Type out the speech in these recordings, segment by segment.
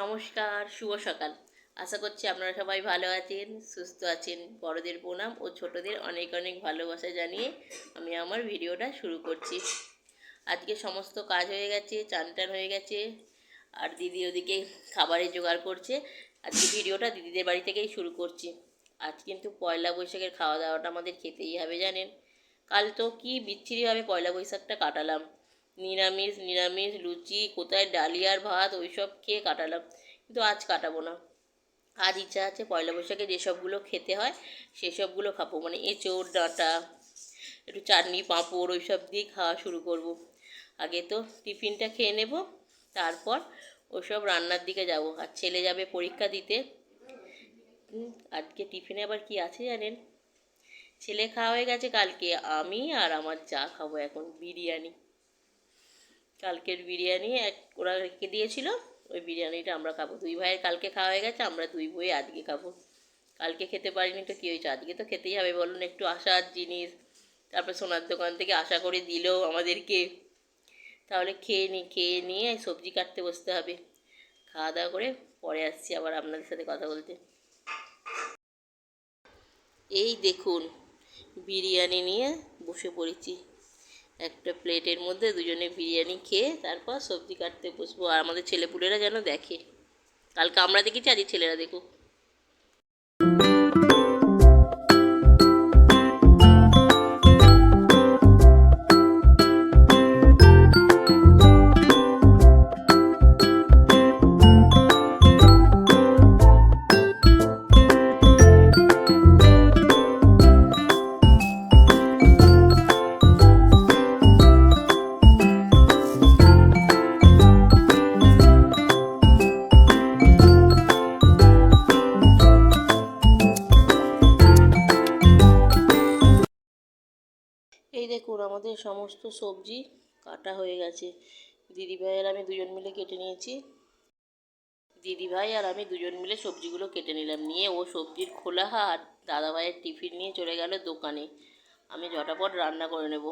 নমস্কার, শুভ সকাল। আশা করছি আপনারা সবাই ভালো আছেন, সুস্থ আছেন। বড়দের প্রণাম ও ছোটদের অনেক অনেক ভালোবাসা জানিয়ে আমি আমার ভিডিওটা শুরু করছি। আজকে সমস্ত কাজ হয়ে গেছে, চান টান হয়ে গেছে, আর দিদি ওদিকে খাবারের জোগাড় করছে। আজকে ভিডিওটা দিদিদের বাড়ি থেকেই শুরু করছি। আজ কিন্তু পয়লা বৈশাখের খাওয়া দাওয়াটা আমাদের খেতেই হবে জানেন। কাল তো কি বিচ্ছিরিভাবে পয়লা বৈশাখটা কাটালাম। নিরামিষ নিরামিষ লুচি, কোথায় ডালিয়ার ভাত, ওইসব খেয়ে কাটালাম। কিন্তু আজ কাটাবো না। আজ ইচ্ছা আছে পয়লা বৈশাখে যেসবগুলো খেতে হয় সেসবগুলো খাবো, মানে এঁচোড়, ডাঁটা, একটু চাটনি, পাঁপড়, ওইসব দিয়ে খাওয়া শুরু করব। আগে তো টিফিনটা খেয়ে নেব, তারপর ওসব রান্নার দিকে যাব। আর ছেলে যাবে পরীক্ষা দিতে। আজকে টিফিনে আবার কি আছে জানেন? ছেলে খাওয়া হয়ে গেছে কালকে, আমি আর আমার যা খাবো এখন বিরিয়ানি। কালকের বিরিয়ানি ওরা রেখে দিয়েছিল, ওই বিরিয়ানিটা আমরা খাবো। দুই ভাইয়ের কালকে খাওয়া হয়ে গেছে, আমরা দুই বই আজকে খাবো। কালকে খেতে পারিনি তো কী হয়েছে, আজকে তো খেতেই হবে বলুন। একটু আশার জিনিস, তারপর সোনার দোকান থেকে আশা করে দিলো আমাদেরকে, তাহলে খেয়ে নিয়ে সবজি কাটতে বসতে হবে। খাওয়া দাওয়া করে পরে আসছি আবার আপনাদের সাথে কথা বলতে। এই দেখুন, বিরিয়ানি নিয়ে বসে পড়েছি। একটা প্লেটের মধ্যে দুজনে বিরিয়ানি খেয়ে তারপর সবজি কাটতে বসবো। আর আমাদের ছেলেপুলেরা যেন দেখে, কালকে আমরা দেখেছি আজকে ছেলেরা দেখুক। এই দেখুন, আমাদের সমস্ত সবজি কাটা হয়ে গেছে। দিদিভাই আর আমি দুজন মিলে কেটে নিয়েছি। দিদিভাই আর আমি দুজন মিলে সবজিগুলো কেটে নিলাম, নিয়ে ও সবজির খোলা আর দাদাভাইয়ের টিফিন নিয়ে চলে গেল দোকানে। আমি ঝটাপট রান্না করে নেব,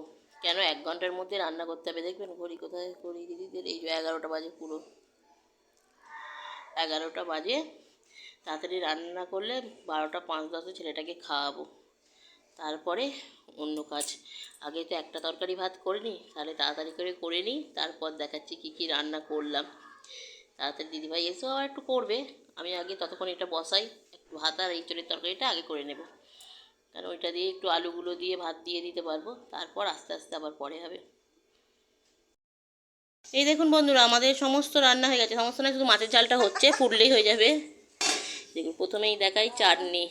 কেন 1 ঘন্টার মধ্যে রান্না করতে হবে। দেখবেন ঘড়ি কোথায়, ঘড়ি দিদিদের এই যে 11টা বাজে, পুরো 11টা বাজে। তাড়াতাড়ি রান্না করলে 12টা 5-10 ছেলেটাকে খাওয়াবো, তারপরে অন্য কাজ। আগে তো একটা তরকারি ভাত করে নিই, তাহলে তাড়াতাড়ি করে নিই, তারপর দেখাচ্ছি কী কী রান্না করলাম। তাড়াতাড়ি দিদিভাই এসেও আবার একটু করবে, আমি আগে ততক্ষণ এটা বসাই। একটু ভাত আর এঁচোড়ের তরকারিটা আগে করে নেব, কারণ ওইটা দিয়ে একটু আলুগুলো দিয়ে ভাত দিয়ে দিতে পারবো, তারপর আস্তে আস্তে আবার পরে হবে। এই দেখুন বন্ধুরা, আমাদের সমস্ত রান্না হয়ে গেছে। সমস্ত না, শুধু মাছের ঝালটা হচ্ছে, ফুটলেই হয়ে যাবে। দেখুন, প্রথমেই দেখাই চাটনি।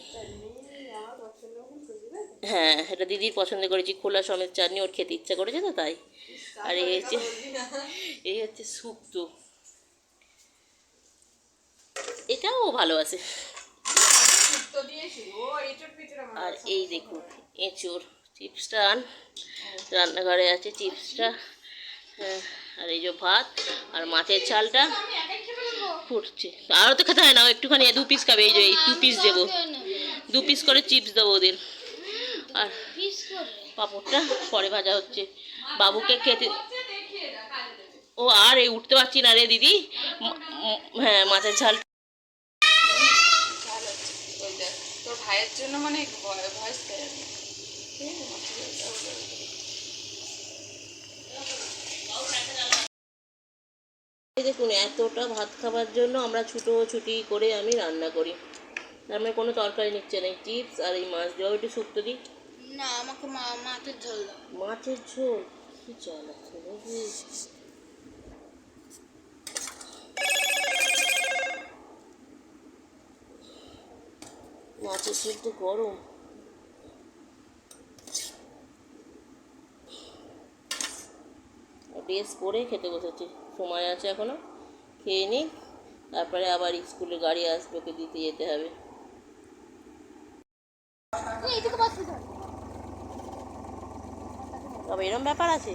হ্যাঁ, এটা দিদির পছন্দ করেছি, খোলা সমেত চাটনি, ওর খেতে ইচ্ছা করেছে তো তাই। আর এই হচ্ছে শুক্তো, এটাও ভালোবাসে। আর এই দেখুন এঁচোড়, চিপসটা রান্নাঘরে আছে, চিপসটা। হ্যাঁ, আর এই যে ভাত আর মাছের ঝালটা ফুটছে। আরও তো খেতে হয় না, একটুখানি 2 পিস খাবে। এই যে 2 পিস দেবো, 2 পিস করে চিপস দেবো ওদের। আর পাঁপড়টা পরে ভাজা হচ্ছে, বাবুকে খেতে। ও আর এই উঠতে পারছি না রে দিদি। হ্যাঁ, মাছের ঝাল। তোর ভাইয়ের জন্য মানে ভয়েস দেখুন, এতটা ভাত খাবার জন্য আমরা ছুটি করে আমি রান্না করি। তার মানে কোনো তরকারি নিচ্ছে না, চিপস আর এই মাছ দেওয়া। একটু শুক্তো দিই না, আমাকে মাছের ঝোল দাও। মাছের ঝোল কি চাল আছে নাকি? মাছের ঝোল তো গরম। ড্রেস পরে খেতে বসেছি, সময় আছে এখনো, খেয়ে নিই, তারপরে আবার স্কুলে গাড়ি আসবে, ওকে দিতে যেতে হবে। তবে এরকম ব্যাপার আছে।